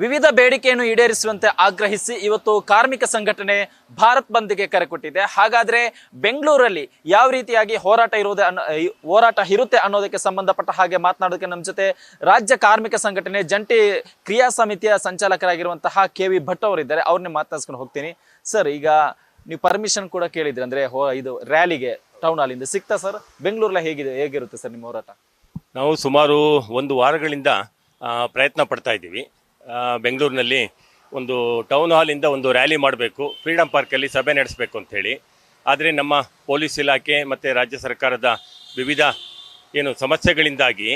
ವಿವಿಧ ಬೇಡಿಕೆಯನ್ನು ಈಡೇರಿಸುವಂತೆ ಆಗ್ರಹಿಸಿ ಇವತ್ತು ಕಾರ್ಮಿಕ ಸಂಘಟನೆ ಭಾರತ್ ಬಂದ್ಗೆ ಕರೆ ಕೊಟ್ಟಿದೆ. ಹಾಗಾದ್ರೆ ಬೆಂಗಳೂರಲ್ಲಿ ಯಾವ ರೀತಿಯಾಗಿ ಹೋರಾಟ ಇರುತ್ತೆ ಅನ್ನೋದಕ್ಕೆ ಸಂಬಂಧಪಟ್ಟ ಹಾಗೆ ಮಾತನಾಡೋದಕ್ಕೆ ನಮ್ಮ ಜೊತೆ ರಾಜ್ಯ ಕಾರ್ಮಿಕ ಸಂಘಟನೆ ಜಂಟಿ ಕ್ರಿಯಾ ಸಮಿತಿಯ ಸಂಚಾಲಕರಾಗಿರುವಂತಹ KV ಭಟ್ ಅವರಿದ್ದಾರೆ. ಅವ್ರನ್ನೇ ಮಾತನಾಡ್ಸ್ಕೊಂಡು ಹೋಗ್ತೀನಿ. ಸರ್, ಈಗ ನೀವು ಪರ್ಮಿಷನ್ ಕೂಡ ಕೇಳಿದ್ರಿ ಅಂದ್ರೆ ಇದು ರ್ಯಾಲಿಗೆ ಟೌನ್ ಹಾಲಿಂದ ಸಿಗ್ತಾ ಸರ್? ಬೆಂಗಳೂರಲ್ಲಿ ಹೇಗಿರುತ್ತೆ ಸರ್ ನಿಮ್ಮ ಹೋರಾಟ? ನಾವು ಸುಮಾರು ಒಂದು ವಾರಗಳಿಂದ ಪ್ರಯತ್ನ ಪಡ್ತಾ ಇದ್ದೀವಿ. ಬೆಂಗಳೂರಿನಲ್ಲಿ ಒಂದು ಟೌನ್ ಹಾಲಿಂದ ಒಂದು ರ್ಯಾಲಿ ಮಾಡಬೇಕು, ಫ್ರೀಡಮ್ ಪಾರ್ಕಲ್ಲಿ ಸಭೆ ನಡೆಸಬೇಕು ಅಂಥೇಳಿ. ಆದರೆ ನಮ್ಮ ಪೊಲೀಸ್ ಇಲಾಖೆ ಮತ್ತು ರಾಜ್ಯ ಸರ್ಕಾರದ ವಿವಿಧ ಸಮಸ್ಯೆಗಳಿಂದಾಗಿ,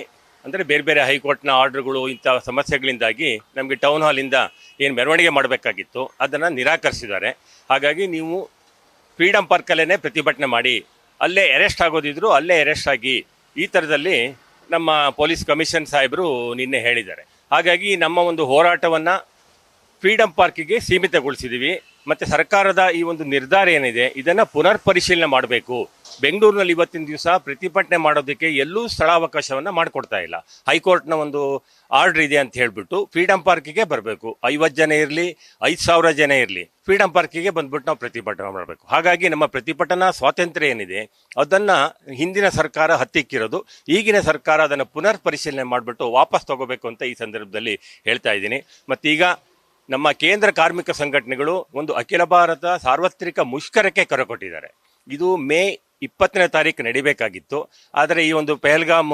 ಅಂದರೆ ಬೇರೆ ಬೇರೆ ಹೈಕೋರ್ಟ್ನ ಆರ್ಡ್ರುಗಳು, ಇಂಥ ಸಮಸ್ಯೆಗಳಿಂದಾಗಿ ನಮಗೆ ಟೌನ್ ಹಾಲಿಂದ ಮೆರವಣಿಗೆ ಮಾಡಬೇಕಾಗಿತ್ತು, ಅದನ್ನು ನಿರಾಕರಿಸಿದ್ದಾರೆ. ಹಾಗಾಗಿ ನೀವು ಫ್ರೀಡಮ್ ಪಾರ್ಕಲ್ಲೇ ಪ್ರತಿಭಟನೆ ಮಾಡಿ, ಅಲ್ಲೇ ಅರೆಸ್ಟ್ ಆಗೋದಿದ್ರು ಅಲ್ಲೇ ಅರೆಸ್ಟ್ ಆಗಿ, ಈ ಥರದಲ್ಲಿ ನಮ್ಮ ಪೊಲೀಸ್ ಕಮಿಷನ್ ಸಾಹೇಬರು ನಿನ್ನೆ ಹೇಳಿದ್ದಾರೆ. ಹಾಗಾಗಿ ನಮ್ಮ ಒಂದು ಹೋರಾಟವನ್ನು ಫ್ರೀಡಮ್ ಪಾರ್ಕಿಗೆ ಸೀಮಿತಗೊಳಿಸಿದ್ದೀವಿ. ಮತ್ತು ಸರ್ಕಾರದ ಈ ಒಂದು ನಿರ್ಧಾರ ಏನಿದೆ ಇದನ್ನು ಪುನರ್ ಪರಿಶೀಲನೆ ಮಾಡಬೇಕು. ಬೆಂಗಳೂರಿನಲ್ಲಿ ಇವತ್ತಿನ ದಿವಸ ಪ್ರತಿಭಟನೆ ಮಾಡೋದಕ್ಕೆ ಎಲ್ಲೂ ಸ್ಥಳಾವಕಾಶವನ್ನು ಮಾಡಿಕೊಡ್ತಾ ಇಲ್ಲ. ಹೈಕೋರ್ಟ್ನ ಒಂದು ಆರ್ಡ್ರ್ ಇದೆ ಅಂತ ಹೇಳಿಬಿಟ್ಟು ಫ್ರೀಡಮ್ ಪಾರ್ಕಿಗೆ ಬರಬೇಕು. 50 ಜನ ಇರಲಿ, 5,000 ಜನ ಇರಲಿ, ಫ್ರೀಡಮ್ ಪಾರ್ಕಿಗೆ ಬಂದ್ಬಿಟ್ಟು ನಾವು ಪ್ರತಿಭಟನೆ ಮಾಡಬೇಕು. ಹಾಗಾಗಿ ನಮ್ಮ ಪ್ರತಿಭಟನಾ ಸ್ವಾತಂತ್ರ್ಯ ಏನಿದೆ ಅದನ್ನು ಹಿಂದಿನ ಸರ್ಕಾರ ಹತ್ತಿಕ್ಕಿರೋದು. ಈಗಿನ ಸರ್ಕಾರ ಅದನ್ನು ಪುನರ್ ಪರಿಶೀಲನೆ ಮಾಡಿಬಿಟ್ಟು ವಾಪಸ್ ತಗೋಬೇಕು ಅಂತ ಈ ಸಂದರ್ಭದಲ್ಲಿ ಹೇಳ್ತಾ ಇದ್ದೀನಿ. ಮತ್ತೀಗ ನಮ್ಮ ಕೇಂದ್ರ ಕಾರ್ಮಿಕ ಸಂಘಟನೆಗಳು ಒಂದು ಅಖಿಲ ಭಾರತ ಸಾರ್ವತ್ರಿಕ ಮುಷ್ಕರಕ್ಕೆ ಕರೆ ಕೊಟ್ಟಿದ್ದಾರೆ. ಇದು ಮೇ 20ನೇ ತಾರೀಕು ನಡಿಬೇಕಾಗಿತ್ತು. ಆದರೆ ಈ ಒಂದು ಪಹಲ್ಗಾಮ್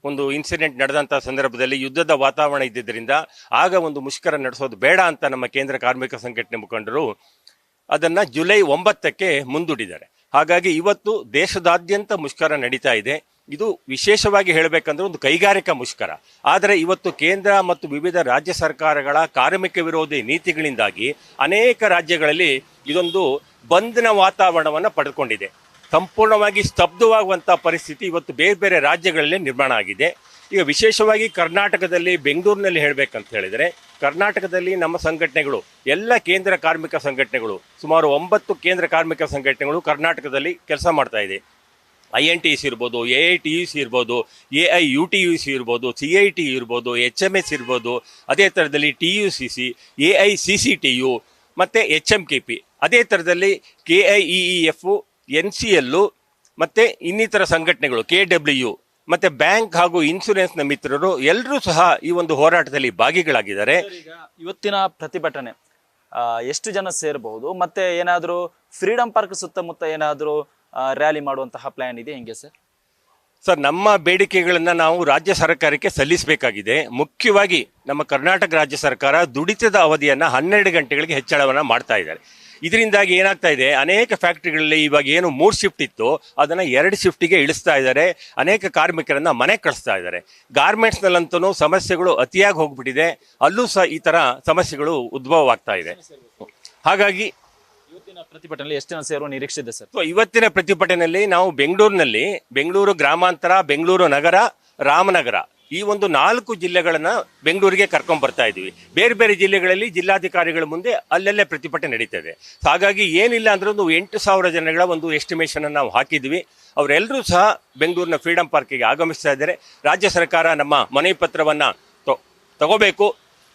ಒಂದು ಇನ್ಸಿಡೆಂಟ್ ನಡೆದಂಥ ಸಂದರ್ಭದಲ್ಲಿ ಯುದ್ಧದ ವಾತಾವರಣ ಇದ್ದಿದ್ದರಿಂದ ಆಗ ಒಂದು ಮುಷ್ಕರ ನಡೆಸೋದು ಬೇಡ ಅಂತ ನಮ್ಮ ಕೇಂದ್ರ ಕಾರ್ಮಿಕ ಸಂಘಟನೆ ಮುಖಂಡರು ಅದನ್ನು ಜುಲೈ 9ಕ್ಕೆ ಮುಂದೂಡಿದ್ದಾರೆ. ಹಾಗಾಗಿ ಇವತ್ತು ದೇಶದಾದ್ಯಂತ ಮುಷ್ಕರ ನಡೀತಾ ಇದೆ. ಇದು ವಿಶೇಷವಾಗಿ ಹೇಳಬೇಕಂದ್ರೆ ಒಂದು ಕೈಗಾರಿಕಾ ಮುಷ್ಕರ. ಆದರೆ ಇವತ್ತು ಕೇಂದ್ರ ಮತ್ತು ವಿವಿಧ ರಾಜ್ಯ ಸರ್ಕಾರಗಳ ಕಾರ್ಮಿಕ ವಿರೋಧಿ ನೀತಿಗಳಿಂದಾಗಿ ಅನೇಕ ರಾಜ್ಯಗಳಲ್ಲಿ ಇದೊಂದು ಬಂಧನ ವಾತಾವರಣವನ್ನು ಪಡೆದುಕೊಂಡಿದೆ. ಸಂಪೂರ್ಣವಾಗಿ ಸ್ತಬ್ಧವಾಗುವಂಥ ಪರಿಸ್ಥಿತಿ ಇವತ್ತು ಬೇರೆ ಬೇರೆ ರಾಜ್ಯಗಳಲ್ಲಿ ನಿರ್ಮಾಣ ಆಗಿದೆ. ಈಗ ವಿಶೇಷವಾಗಿ ಕರ್ನಾಟಕದಲ್ಲಿ, ಬೆಂಗಳೂರಿನಲ್ಲಿ ಹೇಳಬೇಕಂತ ಹೇಳಿದರೆ, ಕರ್ನಾಟಕದಲ್ಲಿ ನಮ್ಮ ಸಂಘಟನೆಗಳು, ಎಲ್ಲ ಕೇಂದ್ರ ಕಾರ್ಮಿಕ ಸಂಘಟನೆಗಳು, ಸುಮಾರು 9 ಕೇಂದ್ರ ಕಾರ್ಮಿಕ ಸಂಘಟನೆಗಳು ಕರ್ನಾಟಕದಲ್ಲಿ ಕೆಲಸ ಮಾಡ್ತಾ ಇದೆ. INTUC ಇರ್ಬೋದು, AITUC ಇರ್ಬೋದು, AIUTUC ಇರ್ಬೋದು, CIT ಇರ್ಬೋದು, HMS ಇರ್ಬೋದು, ಅದೇ ಥರದಲ್ಲಿ TUCC, AICCTU ಮತ್ತು HMKP, ಅದೇ ಥರದಲ್ಲಿ KIEEF, NCL ಮತ್ತು ಇನ್ನಿತರ ಸಂಘಟನೆಗಳು, KW ಮತ್ತು ಬ್ಯಾಂಕ್ ಹಾಗೂ ಇನ್ಶೂರೆನ್ಸ್ನ ಮಿತ್ರರು ಎಲ್ಲರೂ ಸಹ ಈ ಒಂದು ಹೋರಾಟದಲ್ಲಿ ಭಾಗಿಗಳಾಗಿದ್ದಾರೆ. ಇವತ್ತಿನ ಪ್ರತಿಭಟನೆ ಎಷ್ಟು ಜನ ಸೇರಬಹುದು? ಮತ್ತೆ ಏನಾದರೂ ಫ್ರೀಡಮ್ ಪಾರ್ಕ್ ಸುತ್ತಮುತ್ತ ಏನಾದರೂ ರ್ಯಾಲಿ ಮಾಡುವಂತಹ ಪ್ಲಾನ್ ಇದೆ ಹೆಂಗೆ ಸರ್? ಸರ್, ನಮ್ಮ ಬೇಡಿಕೆಗಳನ್ನು ನಾವು ರಾಜ್ಯ ಸರ್ಕಾರಕ್ಕೆ ಸಲ್ಲಿಸಬೇಕಾಗಿದೆ. ಮುಖ್ಯವಾಗಿ ನಮ್ಮ ಕರ್ನಾಟಕ ರಾಜ್ಯ ಸರ್ಕಾರ ದುಡಿತದ ಅವಧಿಯನ್ನು 12 ಗಂಟೆಗಳಿಗೆ ಹೆಚ್ಚಳವನ್ನು ಮಾಡ್ತಾ ಇದ್ದಾರೆ. ಇದರಿಂದಾಗಿ ಏನಾಗ್ತಾ ಇದೆ, ಅನೇಕ ಫ್ಯಾಕ್ಟ್ರಿಗಳಲ್ಲಿ ಇವಾಗ 3 ಶಿಫ್ಟ್ ಇತ್ತು ಅದನ್ನು 2 ಶಿಫ್ಟಿಗೆ ಇಳಿಸ್ತಾ ಇದ್ದಾರೆ. ಅನೇಕ ಕಾರ್ಮಿಕರನ್ನ ಮನೆಗೆ ಕಳಿಸ್ತಾ ಇದ್ದಾರೆ. ಗಾರ್ಮೆಂಟ್ಸ್ನಲ್ಲಂತೂ ಸಮಸ್ಯೆಗಳು ಅತಿಯಾಗಿ ಹೋಗ್ಬಿಟ್ಟಿದೆ. ಅಲ್ಲೂ ಸಹ ಈ ಥರ ಸಮಸ್ಯೆಗಳು ಉದ್ಭವವಾಗ್ತಾ ಇದೆ. ಹಾಗಾಗಿ ಪ್ರತಿಭಟನೆಯಲ್ಲಿ ಎಷ್ಟು ಜನ ಸೇರುವ ನಿರೀಕ್ಷೆ ಇದೆ ಸರ್? ಇವತ್ತಿನ ಪ್ರತಿಭಟನೆಯಲ್ಲಿ ನಾವು ಬೆಂಗಳೂರು ಗ್ರಾಮಾಂತರ, ಬೆಂಗಳೂರು ನಗರ, ರಾಮನಗರ, ಈ ಒಂದು 4 ಜಿಲ್ಲೆಗಳನ್ನು ಬೆಂಗಳೂರಿಗೆ ಕರ್ಕೊಂಡು ಬರ್ತಾ ಇದ್ದೀವಿ. ಬೇರೆ ಬೇರೆ ಜಿಲ್ಲೆಗಳಲ್ಲಿ ಜಿಲ್ಲಾಧಿಕಾರಿಗಳ ಮುಂದೆ ಅಲ್ಲೆಲ್ಲೇ ಪ್ರತಿಭಟನೆ ನಡೀತದೆ. ಹಾಗಾಗಿ ಏನಿಲ್ಲ ಅಂದ್ರೆ ಒಂದು 8,000 ಜನಗಳ ಒಂದು ಎಸ್ಟಿಮೇಷನ್ ನಾವು ಹಾಕಿದ್ವಿ. ಅವರೆಲ್ಲರೂ ಸಹ ಬೆಂಗಳೂರಿನ ಫ್ರೀಡಮ್ ಪಾರ್ಕಿಗೆ ಆಗಮಿಸ್ತಾ ಇದ್ದಾರೆ. ರಾಜ್ಯ ಸರ್ಕಾರ ನಮ್ಮ ಮನವಿ ಪತ್ರವನ್ನು ತಗೋಬೇಕು.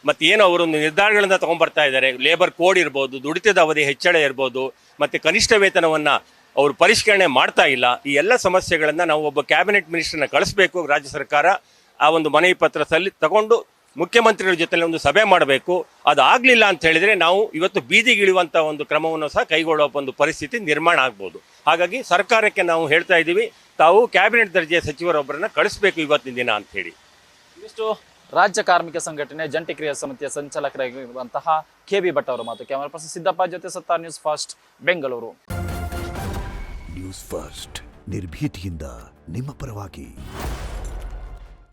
ಮತ್ತು ಅವರೊಂದು ನಿರ್ಧಾರಗಳನ್ನು ತೊಗೊಂಡ್ಬರ್ತಾ ಇದ್ದಾರೆ. ಲೇಬರ್ ಕೋಡ್ ಇರ್ಬೋದು, ದುಡಿತದ ಅವಧಿ ಹೆಚ್ಚಳ ಇರ್ಬೋದು, ಮತ್ತು ಕನಿಷ್ಠ ವೇತನವನ್ನು ಅವರು ಪರಿಷ್ಕರಣೆ ಮಾಡ್ತಾ ಇಲ್ಲ. ಈ ಎಲ್ಲ ಸಮಸ್ಯೆಗಳನ್ನು ನಾವು ಒಬ್ಬ ಕ್ಯಾಬಿನೆಟ್ ಮಿನಿಸ್ಟರ್ನ ಕಳಿಸ್ಬೇಕು. ರಾಜ್ಯ ಸರ್ಕಾರ ಆ ಒಂದು ಮನವಿ ಪತ್ರ ತಗೊಂಡು ಮುಖ್ಯಮಂತ್ರಿಗಳ ಜೊತೆ ಒಂದು ಸಭೆ ಮಾಡಬೇಕು. ಅದು ಆಗಲಿಲ್ಲ ಅಂತ ಹೇಳಿದರೆ ನಾವು ಇವತ್ತು ಬೀದಿಗಿಳಿಯುವಂಥ ಒಂದು ಕ್ರಮವನ್ನು ಸಹ ಕೈಗೊಳ್ಳುವ ಒಂದು ಪರಿಸ್ಥಿತಿ ನಿರ್ಮಾಣ ಆಗ್ಬೋದು. ಹಾಗಾಗಿ ಸರ್ಕಾರಕ್ಕೆ ನಾವು ಹೇಳ್ತಾ ಇದ್ದೀವಿ, ತಾವು ಕ್ಯಾಬಿನೆಟ್ ದರ್ಜೆಯ ಸಚಿವರೊಬ್ಬರನ್ನ ಕಳಿಸ್ಬೇಕು ಇವತ್ತಿನ ದಿನ ಅಂತ ಹೇಳಿ. ಇಷ್ಟು ರಾಜ್ಯ ಕಾರ್ಮಿಕ ಸಂಘಟನೆ ಜಂಟಿ ಕ್ರಿಯಾ ಸಮಿತಿಯ ಸಂಚಾಲಕರಾಗಿರುವಂತಹ KV ಭಟ್ ಅವರ ಮಾತು. ಕ್ಯಾಮರಾ ಪರ್ಸನ್ ಸಿದ್ದಪ್ಪ ಜೊತೆ Sattar, news first, Bengaluru. News first, ನಿರ್ಭೀತಿಯಿಂದ ನಿಮ್ಮ ಪರವಾಗಿ.